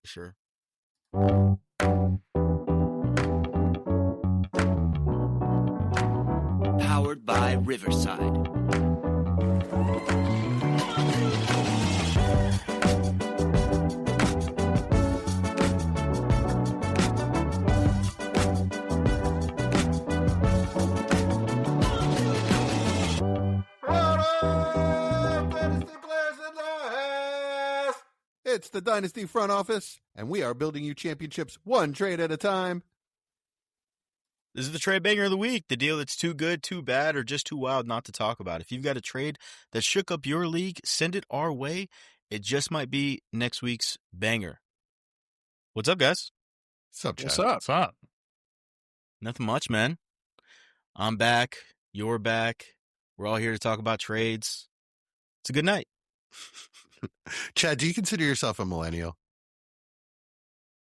sure. Powered by Riverside. It's the Dynasty front office, and we are building you championships one trade at a time. This is the trade banger of the week, the deal that's too good, too bad, or just too wild not to talk about. If you've got a trade that shook up your league, send it our way. It just might be next week's banger. What's up, guys? What's up, Chad? What's up? What's up? Nothing much, man. I'm back. You're back. We're all here to talk about trades. It's a good night. Chad, do you consider yourself a millennial?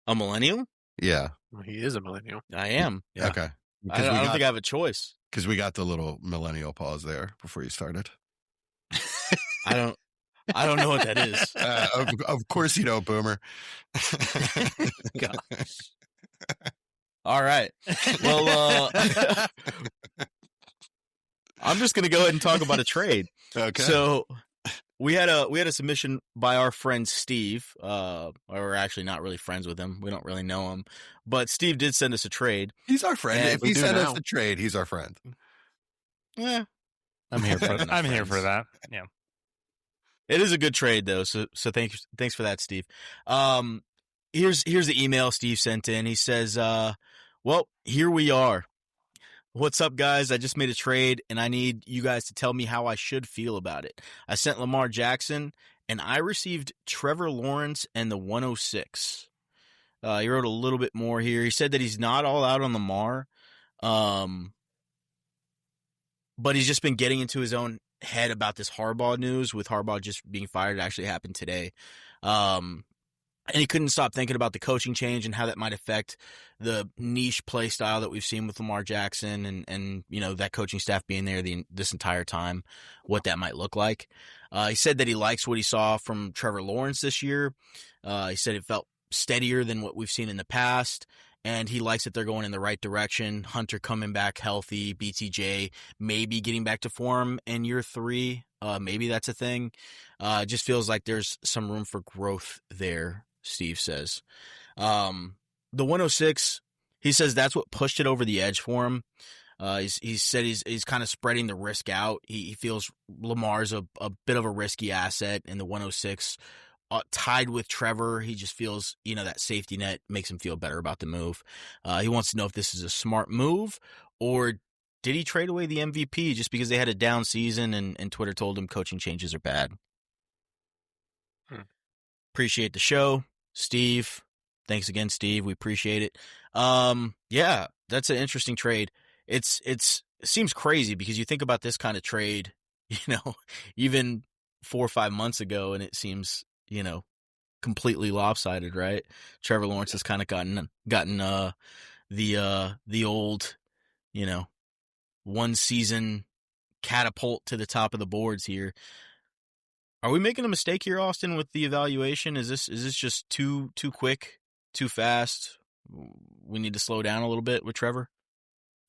A millennial? Yeah. Well, he is a millennial. I am. Yeah. Okay. I don't think I have a choice. Because we got the little millennial pause there before you started. I don't know what that is. Of course you don't, Boomer. Gosh. All right. Well, I'm just gonna go ahead and talk about a trade. Okay. So we had a submission by our friend Steve. We're actually not really friends with him. We don't really know him, but Steve did send us a trade. He's our friend. And if he sent us the trade, he's our friend. Yeah, I'm here for that. I'm here for that. Yeah. It is a good trade though. So thanks for that, Steve. Here's the email Steve sent in. He says, well, here we are. What's up, guys? I just made a trade, and I need you guys to tell me how I should feel about it. I sent Lamar Jackson, and I received Trevor Lawrence and the 106. He wrote a little bit more here. He said that he's not all out on Lamar, but he's just been getting into his own head about this Harbaugh news, with Harbaugh just being fired. It actually happened today. And he couldn't stop thinking about the coaching change and how that might affect the niche play style that we've seen with Lamar Jackson and you know, that coaching staff being there this entire time, what that might look like. He said that he likes what he saw from Trevor Lawrence this year. He said it felt steadier than what we've seen in the past, and he likes that they're going in the right direction. Hunter coming back healthy, BTJ maybe getting back to form in year 3. Maybe that's a thing. It just feels like there's some room for growth there, Steve says. The 106, he says that's what pushed it over the edge for him. He said he's kind of spreading the risk out. He feels Lamar's a bit of a risky asset, and the 106 tied with Trevor. He just feels, you know, that safety net makes him feel better about the move. He wants to know if this is a smart move, or did he trade away the MVP just because they had a down season and Twitter told him coaching changes are bad? Appreciate the show, Steve. Thanks again, Steve. We appreciate it. Yeah, that's an interesting trade. It seems crazy because you think about this kind of trade, you know, even 4 or 5 months ago, and it seems, you know, completely lopsided, right? Trevor Lawrence has kind of gotten the old, you know, one season catapult to the top of the boards here. Are we making a mistake here, Austin, with the evaluation? Is this just too quick, too fast? We need to slow down a little bit with Trevor?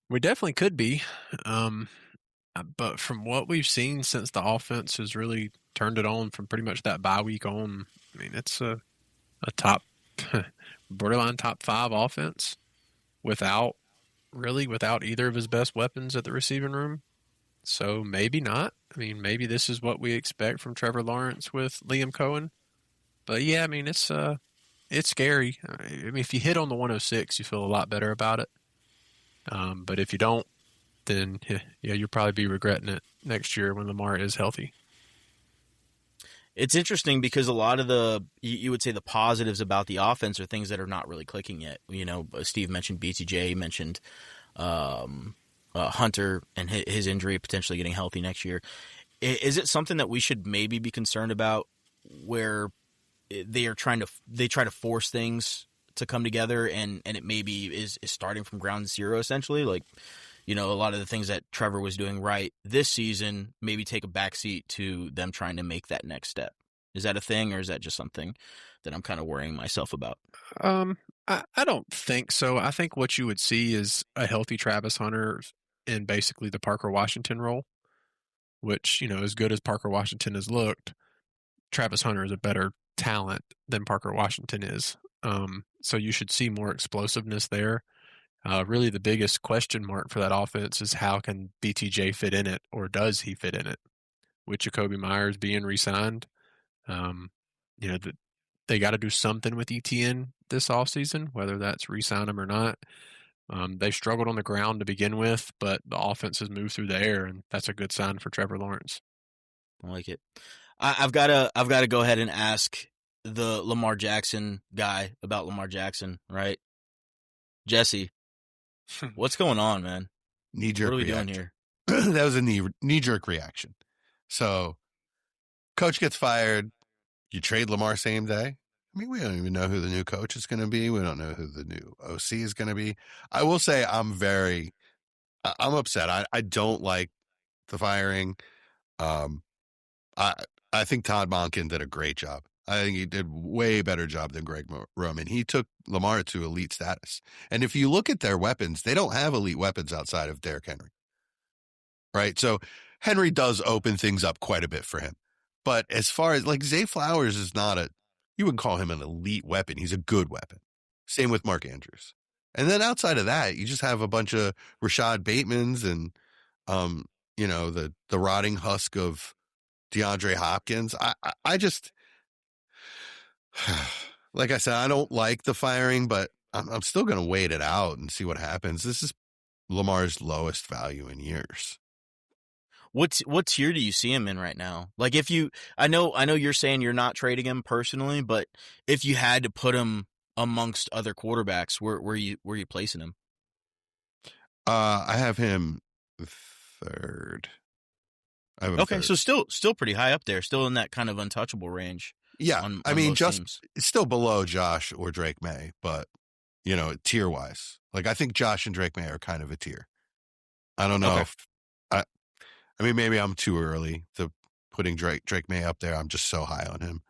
We definitely could be. But from what we've seen since the offense has really turned it on from pretty much that bye week on, I mean, it's a top, borderline top 5 offense without either of his best weapons at the receiving room. So maybe not. I mean, maybe this is what we expect from Trevor Lawrence with Liam Cohen. But yeah, I mean, it's scary. I mean, if you hit on the 106, you feel a lot better about it. But if you don't, then yeah, you'll probably be regretting it next year when Lamar is healthy. It's interesting because a lot of you would say the positives about the offense are things that are not really clicking yet. You know, Steve mentioned BTJ, mentioned Hunter and his injury potentially getting healthy next year. Is it something that we should maybe be concerned about, where they try to force things to come together and it maybe is starting from ground zero essentially? Like, you know, a lot of the things that Trevor was doing right this season maybe take a backseat to them trying to make that next step. Is that a thing, or is that just something that I'm kind of worrying myself about? I don't think so. I think what you would see is a healthy Travis Hunter in basically the Parker Washington role, which, as good as Parker Washington has looked, Travis Hunter is a better talent than Parker Washington is. So you should see more explosiveness there. Really, the biggest question mark for that offense is how can BTJ fit in it, or does he fit in it? With Jacoby Myers being re-signed, they got to do something with ETN this offseason, whether that's re-sign him or not. They struggled on the ground to begin with, but the offense has moved through the air, and that's a good sign for Trevor Lawrence. I like it. I've got to go ahead and ask the Lamar Jackson guy about Lamar Jackson, right? Jesse, what's going on, man? Knee-jerk What are we reaction. doing here? That was a knee-jerk reaction. So, coach gets fired. You trade Lamar same day. I mean, we don't even know who the new coach is going to be. We don't know who the new OC is going to be. I will say I'm upset. I don't like the firing. I think Todd Monken did a great job. I think he did way better job than Greg Roman. He took Lamar to elite status. And if you look at their weapons, they don't have elite weapons outside of Derrick Henry. Right? So Henry does open things up quite a bit for him. But as far as Zay Flowers is you wouldn't call him an elite weapon. He's a good weapon. Same with Mark Andrews. And then outside of that, you just have a bunch of Rashad Batemans and, the rotting husk of DeAndre Hopkins. I just, like I said, I don't like the firing, but I'm still going to wait it out and see what happens. This is Lamar's lowest value in years. What tier do you see him in right now? I know you're saying you're not trading him personally, but if you had to put him amongst other quarterbacks, where are you placing him? I have him third. Okay, so still pretty high up there, still in that kind of untouchable range. Yeah, on just teams. It's still below Josh or Drake May, but tier wise, I think Josh and Drake May are kind of a tier. I don't know if maybe I'm too early to putting Drake May up there. I'm just so high on him.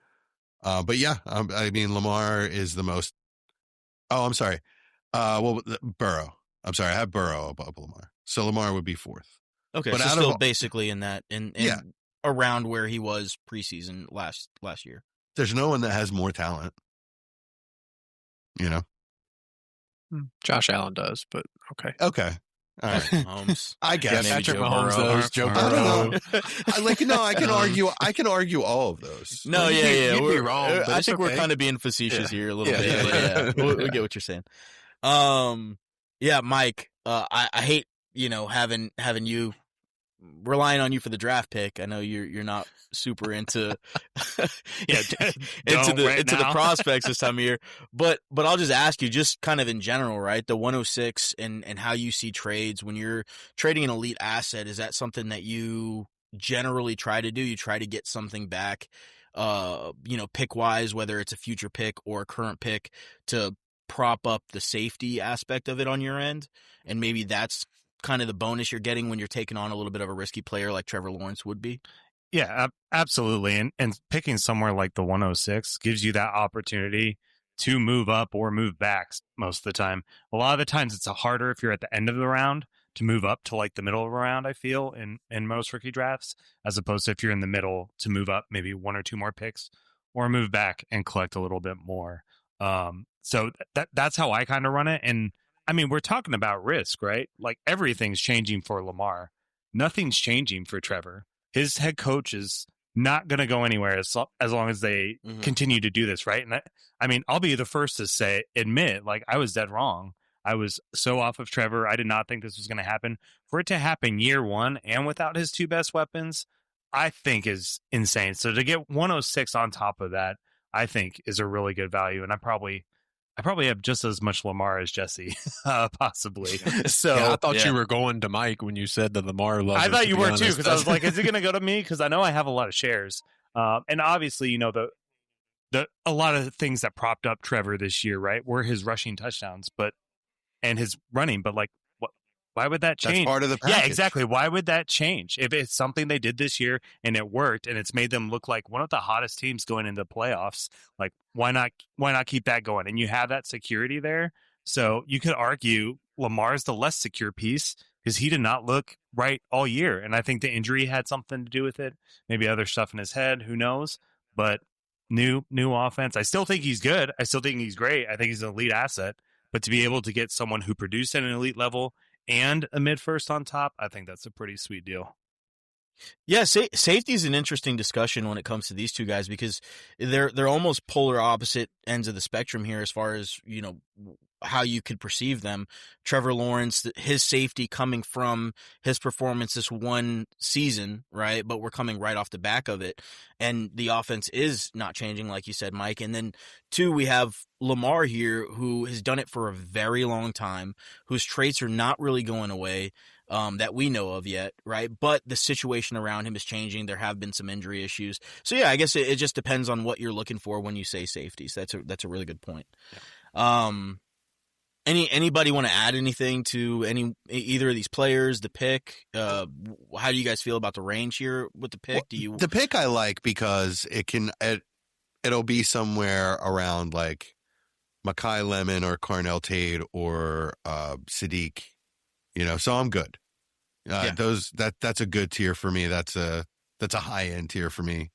But yeah, Lamar is the most. Oh, I'm sorry. Burrow. I'm sorry. I have Burrow above Lamar, so Lamar would be fourth. Okay, but so still basically in that, around where he was preseason last year. There's no one that has more talent. Josh Allen does, but okay. Okay. All right. Mahomes. I guess. Yeah, Patrick Mahomes does. Joe Burrow. I don't know. I can argue all of those. No, You'd be wrong. But I think okay. we're kind of being facetious here a little bit. But we get what you're saying. Yeah, Mike. I hate having you relying on you for the draft pick. I know you're not super into into the prospects this time of year, but I'll just ask you, just kind of in general, right? The 106 and how you see trades when you're trading an elite asset. Is that something that you generally try to do? You try to get something back, pick wise, whether it's a future pick or a current pick, to prop up the safety aspect of it on your end, and maybe that's kind of the bonus you're getting when you're taking on a little bit of a risky player like Trevor Lawrence would be. Yeah, absolutely. And picking somewhere like the 106 gives you that opportunity to move up or move back most of the time. A lot of the times it's harder if you're at the end of the round to move up to the middle of the round, I feel, in most rookie drafts, as opposed to if you're in the middle to move up maybe one or two more picks or move back and collect a little bit more. So that's how I kind of run it. And we're talking about risk, right? Everything's changing for Lamar. Nothing's changing for Trevor. His head coach is not going to go anywhere as long as they continue to do this, right? And I'll be the first to admit, I was dead wrong. I was so off of Trevor. I did not think this was going to happen. For it to happen year one and without his two best weapons, I think is insane. So to get 106 on top of that, I think is a really good value. And I probably have just as much Lamar as Jesse, possibly. So I thought you were going to Mike when you said the Lamar love. I thought you were too, because I was like, is it going to go to me? Because I know I have a lot of shares. And obviously, a lot of things that propped up Trevor this year, right, were his rushing touchdowns, and his running. But Why would that change? That's part of the Yeah, package. exactly. Why would that change? If it's something they did this year and it worked and it's made them look like one of the hottest teams going into the playoffs, like why not keep that going? And you have that security there. So you could argue Lamar's the less secure piece because he did not look right all year. And I think the injury had something to do with it. Maybe other stuff in his head, who knows? But new offense. I still think he's good. I still think he's great. I think he's an elite asset. But to be able to get someone who produced at an elite level and a mid-first on top, I think that's a pretty sweet deal. Yeah, safety is an interesting discussion when it comes to these two guys because they're almost polar opposite ends of the spectrum here as far as, you know, how you could perceive them. Trevor Lawrence, his safety coming from his performance this one season, right? But we're coming right off the back of it. And the offense is not changing, like you said, Mike. And then two, we have Lamar here, who has done it for a very long time, whose traits are not really going away. That we know of yet, right? But the situation around him is changing. There have been some injury issues. So yeah, I guess it just depends on what you're looking for when you say safeties. That's a really good point. Yeah. Anybody want to add anything to either of these players? The pick, how do you guys feel about the range here with the pick? The pick I like because it'll be somewhere around like Makai Lemon or Carnell Tate or Sadiq. You know, so I'm good. That's a good tier for me. That's a high end tier for me.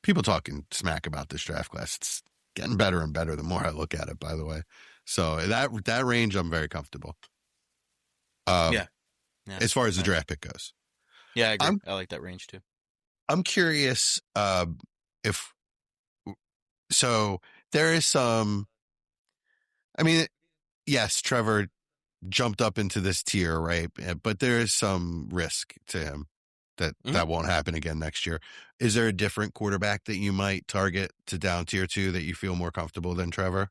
People talking smack about this draft class. It's getting better and better the more I look at it, by the way. So that range, I'm very comfortable. Yeah. As far as the draft pick goes. Yeah, I agree. I like that range too. I'm curious so there is some. I mean, yes, Trevor jumped up into this tier, right? But there is some risk to him that won't happen again next year. Is there a different quarterback that you might target to down tier 2 that you feel more comfortable than Trevor?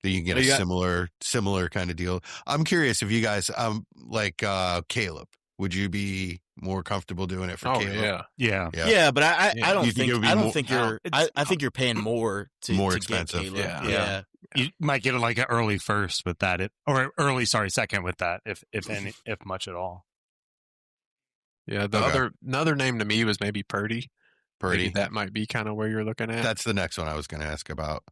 That you can get similar kind of deal. I'm curious if you guys, like Caleb, would you be more comfortable doing it for Caleb? Yeah. But I don't think I think you're paying more to expensive. Get Caleb. Yeah. You might get like an early first with that, or early second with that, if much at all. Yeah, another name to me was maybe Purdy. Maybe that might be kind of where you're looking at. That's the next one I was going to ask about.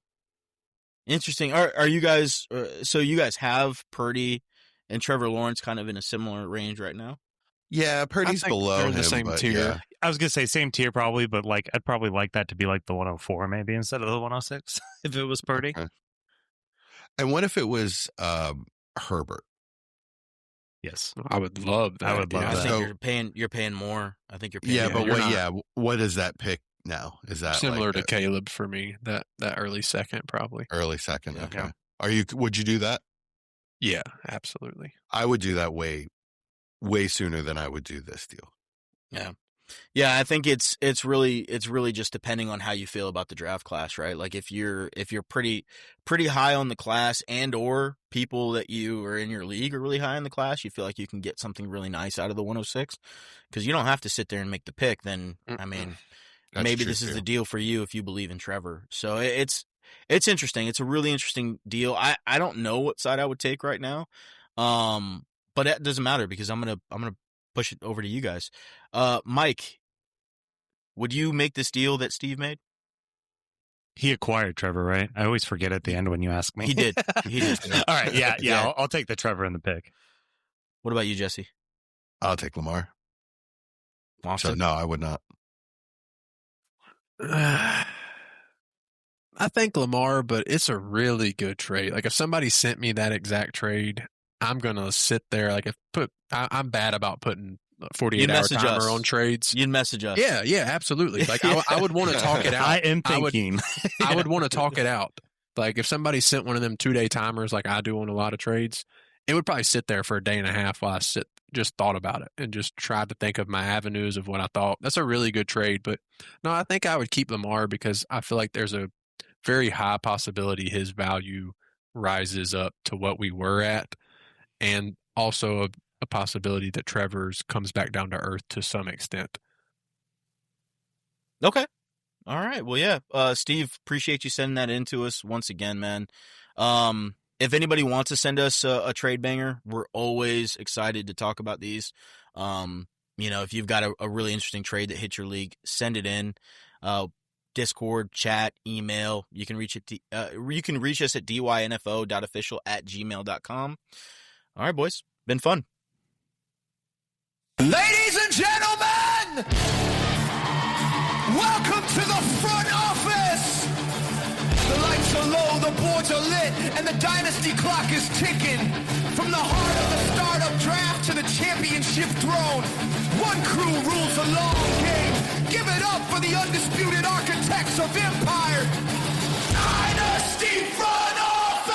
Interesting. Are you guys? So you guys have Purdy and Trevor Lawrence kind of in a similar range right now? Yeah, Purdy's below him, the same tier. Yeah. I was gonna say same tier probably, but like I'd probably like that to be like the 104 maybe instead of the 106 if it was Purdy. Okay. And what if it was Herbert? Yes, I would love that. I would love I that. think you're paying more. I think you're paying. Yeah, more. but what is that pick now? Is that similar like to Caleb for me? That early second probably. Early second. Yeah. Okay. Would you do that? Yeah, absolutely. I would do that way sooner than I would do this deal. Yeah, I think it's really just depending on how you feel about the draft class, right? Like if you're pretty high on the class and or people that you are in your league are really high in the class, you feel like you can get something really nice out of the 106 because you don't have to sit there and make the pick. Then I mean, maybe this is the deal for you if you believe in Trevor. So it's interesting. It's a really interesting deal. I don't know what side I would take right now, but it doesn't matter because I'm gonna push it over to you guys. Mike, would you make this deal that Steve made? He acquired Trevor, right? I always forget at the end when you ask me. He did. All right, yeah. I'll take the Trevor in the pick. What about you, Jesse? I'll take Lamar. Austin? So no, I would not. I think Lamar, but it's a really good trade. Like if somebody sent me that exact trade, I'm gonna sit there. Like I'm bad about putting 48-hour timer on trades. You'd message us. Yeah, absolutely. Like I would want to talk it out. I am thinking. I would want to talk it out. Like if somebody sent one of them 2-day timers, like I do on a lot of trades, it would probably sit there for a day and a half while I just thought about it and just tried to think of my avenues of what I thought. That's a really good trade. But no, I think I would keep Lamar because I feel like there's a very high possibility his value rises up to what we were at, and also a possibility that Trevor's comes back down to earth to some extent. Okay. All right. Well, yeah. Steve, appreciate you sending that in to us once again, man. if anybody wants to send us a trade banger, we're always excited to talk about these. If you've got a really interesting trade that hits your league, send it in. Discord, chat, email. You can reach us at dynfo.official@gmail.com. All right, boys. Been fun. Ladies and gentlemen, welcome to the front office. The lights are low, the boards are lit, and the Dynasty clock is ticking. From the heart of the startup draft to the championship throne, one crew rules the long game. Give it up for the undisputed architects of empire, Dynasty front office!